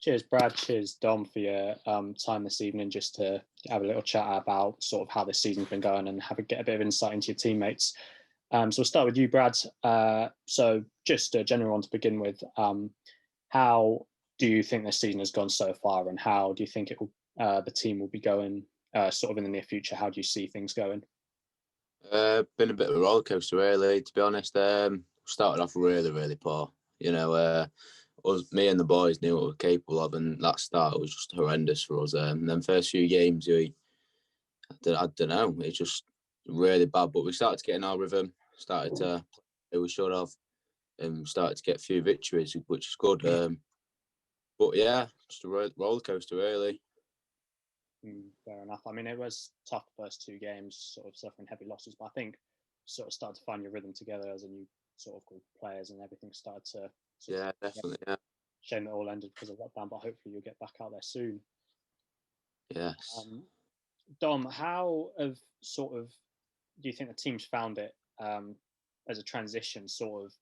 Cheers, Brad. Cheers, Dom, for your time this evening, just to have a little chat about sort of how this season's been going and get a bit of insight into your teammates. So we'll start with you, Brad. So just a general one to begin with. How do you think this season has gone so far, and how do you think the team will be going sort of in the near future? How do you see things going? Been a bit of a roller coaster, really, to be honest. Started off really poor. Me and the boys knew what we were capable of, and that start was just horrendous for us. And then first few games, I don't know, it's just really bad. But we started to get in our rhythm, started to play we should have, and started to get a few victories, which is good. But yeah, just a roller coaster, really. Fair enough. I mean, it was tough the first two games, sort of suffering heavy losses, but I think sort of started to find your rhythm together as a new sort of group of players, and everything started to. Yeah, definitely. Yeah. Shame that it all ended because of lockdown, but hopefully you'll get back out there soon. Yes. Dom, how do you think the team's found it as a transition, sort of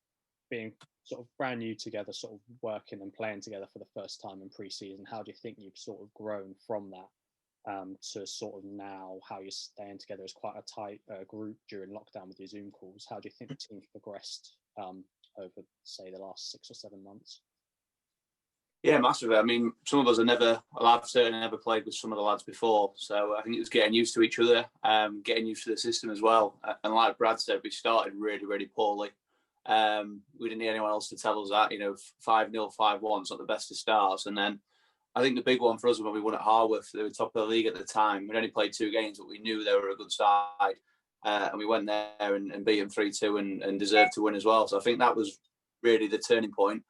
being sort of brand new together, sort of working and playing together for the first time in pre-season? How do you think you've sort of grown from that to sort of now how you're staying together as quite a tight group during lockdown with your Zoom calls? How do you think the team's progressed over, say, the last 6 or 7 months? Yeah, massively. I mean, some of us I've certainly never played with some of the lads before. So I think it was getting used to each other, getting used to the system as well. And like Brad said, we started really poorly. We didn't need anyone else to tell us that, 5-0, 5-1, it's not the best of starts. And then I think the big one for us was when we won at Harworth. They were top of the league at the time. We'd only played 2 games, but we knew they were a good side. And we went there and beat them 3-2 and deserved to win as well. So I think that was really the turning point.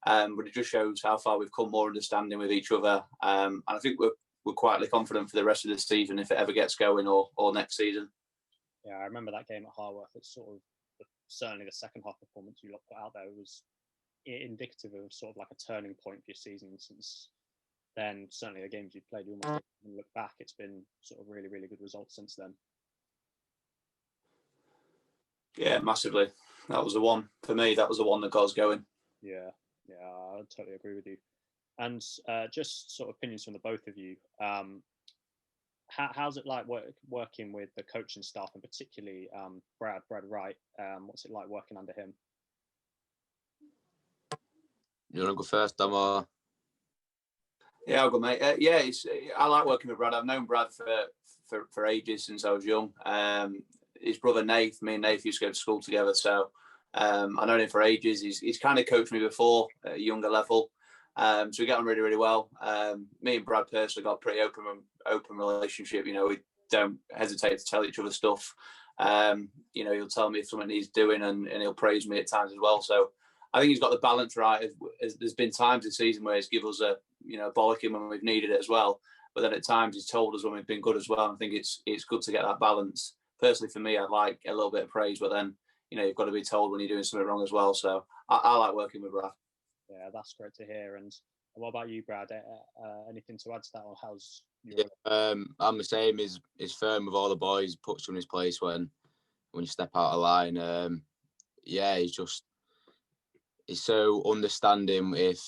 But it just shows how far we've come, more understanding with each other. And I think we're quietly confident for the rest of the season if it ever gets going or next season. Yeah, I remember that game at Harworth. It's sort of certainly the second half performance you put out there was indicative of sort of like a turning point for your season. Since then, certainly the games you've played, you almost look back, it's been sort of really good results since then. Yeah, massively. That was the one for me. That was the one that got us going. Yeah, I totally agree with you. And just sort of opinions from the both of you. How's it like working with the coaching staff, and particularly Brad Wright? What's it like working under him? You want to go first, Dom? Or... Yeah, I'll go, mate. I like working with Brad. I've known Brad for ages, since I was young. His brother Nath, me and Nath used to go to school together, so I've known him for ages. He's kind of coached me before at a younger level, so we get on really well. Me and Brad personally got a pretty open relationship. We don't hesitate to tell each other stuff. He'll tell me if something he's doing, and he'll praise me at times as well. So I think he's got the balance right. There's been times this season where he's given us a bollocking when we've needed it as well, but then at times he's told us when we've been good as well. I think it's good to get that balance. Personally, for me, I'd like a little bit of praise, but then you've got to be told when you're doing something wrong as well. So I like working with Brad. Yeah, that's great to hear. And what about you, Brad? Anything to add to that, or how's your... Yeah, I'm the same. He's firm with all the boys, puts you in his place when you step out of line. He's so understanding if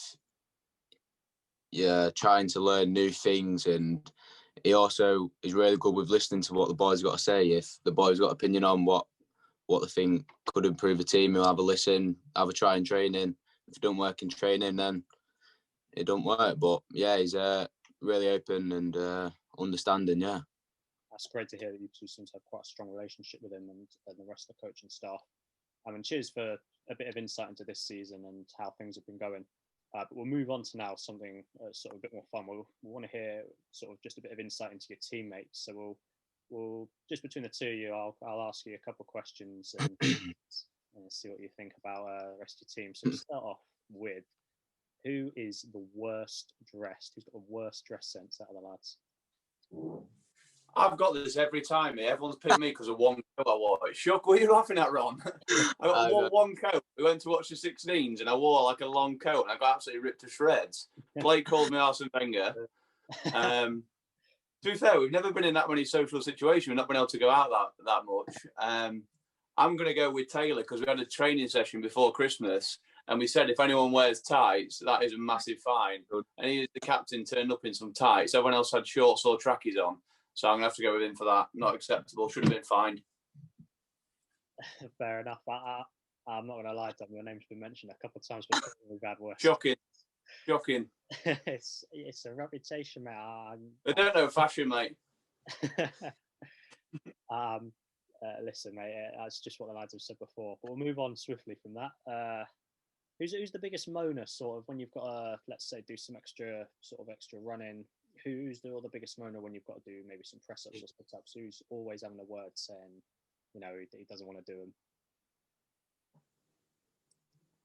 you're trying to learn new things, and he also is really good with listening to what the boys got to say. If the boys got opinion on what they think could improve the team, he'll have a listen, have a try in training. If it don't work in training, then it don't work. But yeah, he's really open and understanding. Yeah, that's great to hear that you two seem to have quite a strong relationship with him and the rest of the coaching staff. I mean, cheers for a bit of insight into this season and how things have been going. But we'll move on to now something sort of a bit more fun. We'll want to hear sort of just a bit of insight into your teammates. So we'll just between the two of you, I'll ask you a couple of questions and see what you think about the rest of your team. So to start off with, who is the worst dressed? Who's got the worst dress sense out of the lads? I've got this every time. Everyone's picked me because of one coat I wore. Shook, what are you laughing at, Ron? I got one coat. We went to watch the 16s and I wore like a long coat and I got absolutely ripped to shreds. Blake called me Arsene Wenger. To be fair, we've never been in that many social situations. We've not been able to go out that much. I'm going to go with Taylor because we had a training session before Christmas And we said if anyone wears tights, that is a massive fine. And he, the captain, turned up in some tights. Everyone else had shorts or trackies on. So I'm going to have to go with him for that. Not acceptable. Should have been fined. Fair enough. I'm not going to lie, Tom. Your name's been mentioned a couple of times before. We've had worse. Shocking. It's a reputation, mate. I don't know fashion, mate. Listen, mate. That's just what the lads have said before. But we'll move on swiftly from that. Who's the biggest moaner, sort of, when you've got to, let's say, do some extra running? Who's the biggest moaner when you've got to do maybe some press ups or split ups? Who's always having a word saying, you know, he doesn't want to do them?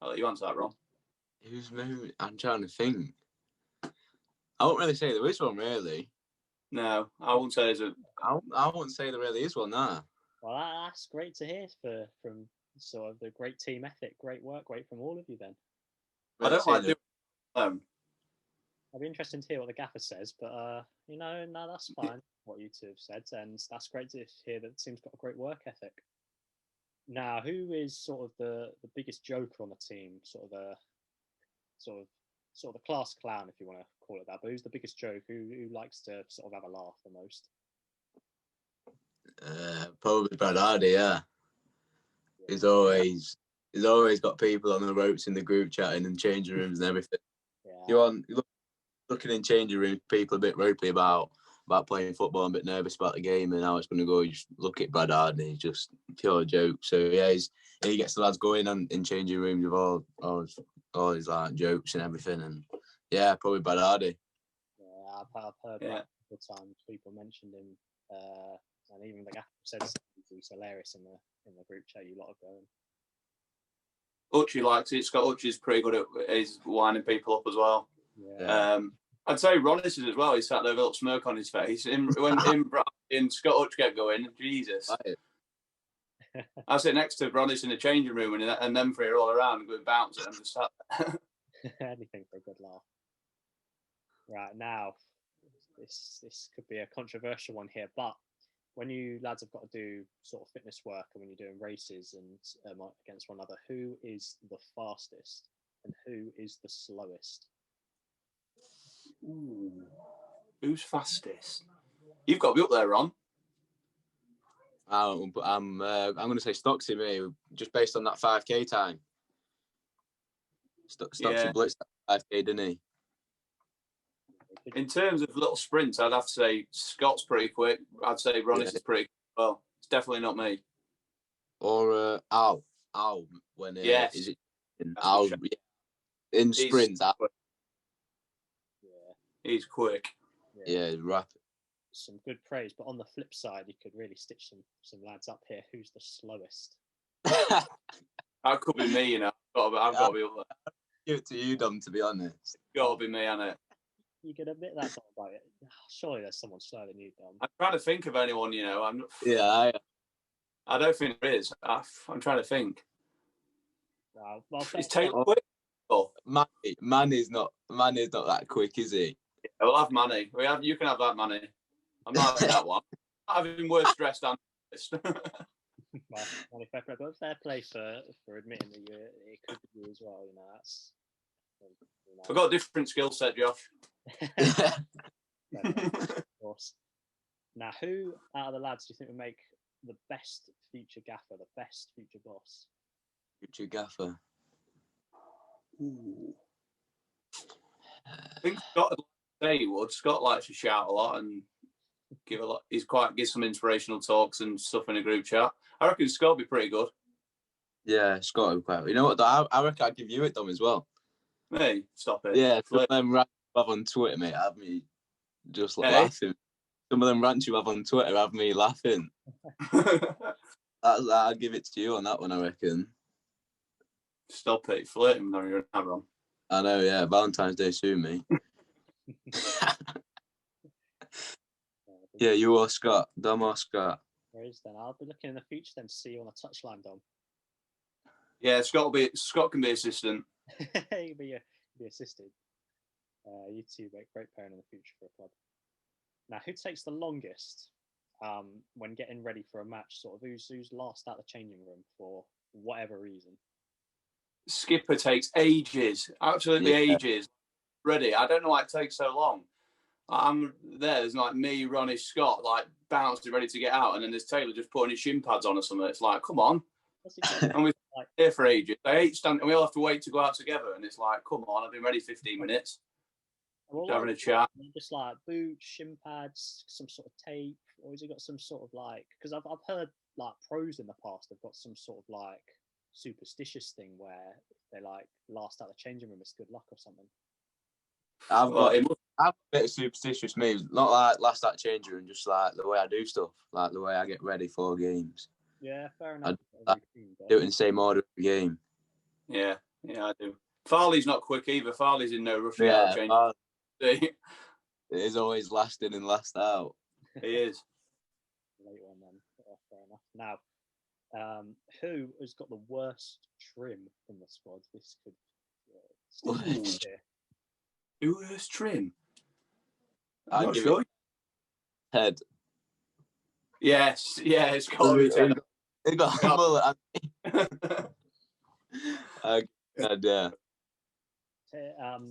I'll let you answer that, Ron. Who's moving? I'm trying to think. I won't really say there is one, really. No, I won't say there's a. I won't say there really is one, nah. Well, that's great to hear from sort of the great team ethic, great work rate from all of you. Then I don't like doing. I'd be interested to hear what the gaffer says, but you know, no, that's fine. What you two have said, and that's great to hear that the team's got a great work ethic. Now, who is sort of the biggest joker on the team? Sort of the class clown, if you want to call it that. But who's the biggest joke? Who likes to sort of have a laugh the most? Probably Brad Hardy, yeah. He's always got people on the ropes in the group chatting and changing rooms and everything. Yeah. You're looking in changing rooms, people a bit ropey about playing football, and a bit nervous about the game and how it's going to go. You just look at Brad Hardy, he's just pure joke. So yeah, he gets the lads going in changing rooms with all his like jokes and everything. And yeah, probably Brad Hardy. Yeah, I've heard that a couple of times. People mentioned him, and even the gaffer said he's hilarious in the group chat. You lot are going. Uchi likes it. Scott Uchi's pretty good at his winding people up as well. Yeah. I'd say Ronis is as well. He sat there with a little smirk on his face. When Brad and Scott Uch get going, Jesus. I sit next to Ronis in the changing room and them three are all around going bouncing. I'm just sat there. Anything for a good laugh. Right, now, this could be a controversial one here, but when you lads have got to do sort of fitness work and when you're doing races and against one another, who is the fastest and who is the slowest? Ooh. Who's fastest? You've got to be up there, Ron. I'm going to say Stocksy, me, just based on that 5K time. Stocksy blitzed that 5K, didn't he? In terms of little sprints, I'd have to say Scott's pretty quick. I'd say Ronis is pretty quick. Well, it's definitely not me. Or Al, when yes. is it Al in sprints? He's quick. Yeah, he's rapid. Some good praise, but on the flip side, you could really stitch some lads up here. Who's the slowest? That could be me, you know. I've got to be up there. Give it to you, Dom. To be honest, it's got to be me, innit? You can admit that, Dom, about it. Surely there's someone slower than you, Dom. I'm trying to think of anyone, you know. I don't think there is. I'm trying to think. Well, is Taylor quick? Oh, Manny is not that quick, is he? Yeah, we'll have Manny. You can have that, Manny. I'm not having that one. I'm having worse dressed than this. Well, fair play for admitting that it could be you as well. You know, that's. I've got a different skill set, Josh. Of course. Now, who out of the lads do you think would make the best future gaffer, the best future boss? Future gaffer. Ooh. I think Scott would say he would. Scott likes to shout a lot and give a lot. Gives some inspirational talks and stuff in a group chat. I reckon Scott would be pretty good. Yeah, Scott would be quite. You know what? I reckon I'd give you it, Dom, as well. Hey, stop it. Yeah, some of them rants you have on Twitter, mate, have me just laughing. Some of them rants you have on Twitter have me laughing. I'd give it to you on that one, I reckon. Stop it, flirting with your Aaron. I know, yeah. Valentine's Day soon, mate. Yeah, you or Scott. Dom or Scott. There is then. I'll be looking in the future then to see you on the touchline, Dom. Yeah, Scott can be assistant. He'll be assisted. You two make great pairing in the future for a club. Now, who takes the longest when getting ready for a match? Sort of who's last out the changing room for whatever reason? skipper takes ages, absolutely ages. Ready. I don't know why it takes so long. I'm there. There's like me, Ronis, Scott, like bouncing, ready to get out, and then there's Taylor just putting his shin pads on or something. It's like, come on. And we're here for ages. They each stand, and we all have to wait to go out together. And it's like, come on, I've been ready 15 minutes. Well, having a chat. Just like boots, shin pads, some sort of tape, or has he got some sort of like? Because I've heard like pros in the past have got some sort of like superstitious thing where they like last out the changing room is good luck or something. I've got a bit of superstitious moves, not like last out changing room, just like the way I do stuff, like the way I get ready for games. Yeah, fair enough. I do it in the same order of the game. Yeah, I do. Farley's not quick either. Farley's in no rush to get out changing. It is always last in and last out. He is. Late one then. Oh, fair enough. Now, who has got the worst trim in the squad? This could. Worst trim? I'm not sure. Ted. Yes, it's got to be Ted. He got a mullet. Yeah.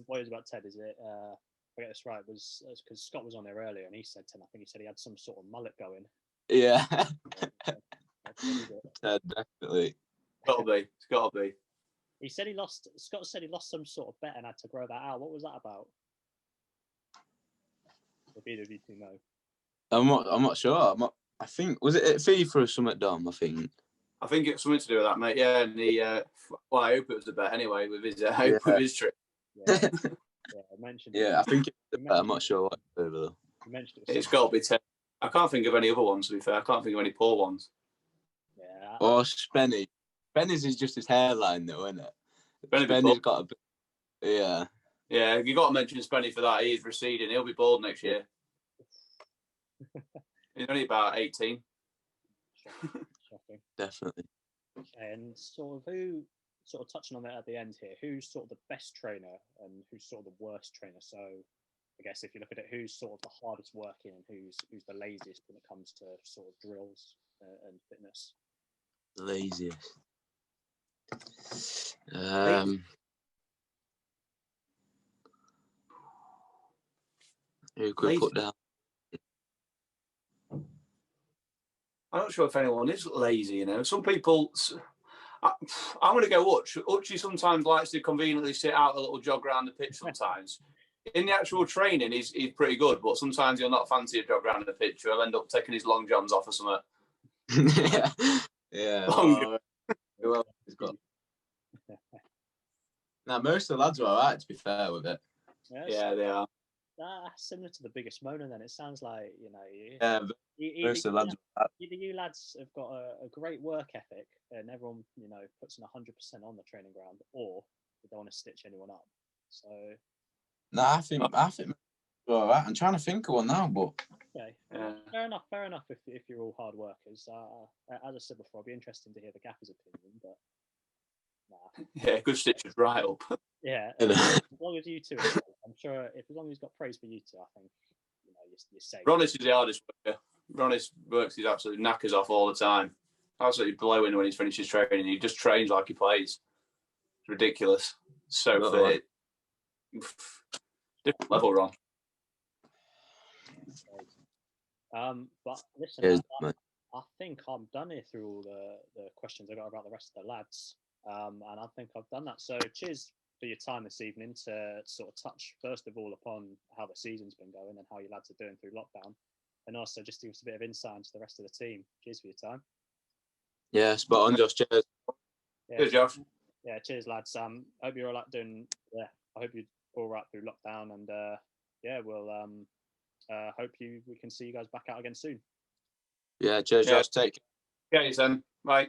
What is about Ted? Is it? If I get this right, was because Scott was on there earlier and he said Ted. I think he said he had some sort of mullet going. Yeah. Ted, definitely. It's got to be. He said he lost. Scott said he lost some sort of bet and had to grow that out. What was that about? If either of you two know. I'm not sure. I think was it at FIFA or something, Dom? I think it's something to do with that, mate. Yeah, and he. Well, I hope it was a bet anyway with his with his trip. Yeah, I mentioned. Yeah, I think it's a bet. I'm not sure what over though. You mentioned it. It's got to be Ted. I can't think of any other ones. To be fair, I can't think of any poor ones. Yeah. Or Spenny. Spenny's is just his hairline, though, isn't it? Spenny's got a bit. Yeah. Yeah, you got to mention Spenny for that. He's receding. He'll be bald next year. He's only about 18. Shocking. Definitely. And sort of touching on that at the end here, who's sort of the best trainer and who's sort of the worst trainer? So I guess if you look at it, who's sort of the hardest working and who's the laziest when it comes to sort of drills and fitness? Laziest. Who could put down? I'm not sure if anyone is lazy, you know. Some people, I'm going to go Hutch. Hutchy sometimes likes to conveniently sit out a little jog around the pitch sometimes. In the actual training, he's pretty good, but sometimes he'll not fancy a jog around the pitch. He'll end up taking his long johns off or something. Yeah. Who else has got? Now, most of the lads are all right, to be fair with it. Yeah, they are. Similar to the biggest moaner, then it sounds like, you know. Yeah, most of the lads. Either you lads have got a great work ethic and everyone, you know, puts in 100% on the training ground, or you don't want to stitch anyone up. So. No, I think we're all right. I'm trying to think of one now, but. Okay. Fair enough. If you're all hard workers, as I said before, it'll be interesting to hear the gaffer's opinion, but. Nah. Yeah, good stitches right up. Yeah, as long as you two, I'm sure. As long as he's got praise for you two, I think you know you're safe. Ronis is the hardest worker. Ronis works his absolute knackers off all the time. Absolutely blowing when he's finished his training. He just trains like he plays. It's ridiculous. So fit. Different level, Ron. But listen, I think I'm done here through all the questions I got about the rest of the lads. And I think I've done that. So cheers for your time this evening to sort of touch, first of all, upon how the season's been going and how your lads are doing through lockdown. And also just give us a bit of insight into the rest of the team. Cheers for your time. Yeah, spot on, Josh. Cheers. Yeah, cheers, Josh. Yeah, cheers, lads. I hope you're all right I hope you're all right through lockdown. And we'll hope we can see you guys back out again soon. Yeah, cheers, Josh. Take care. Okay, then. Bye.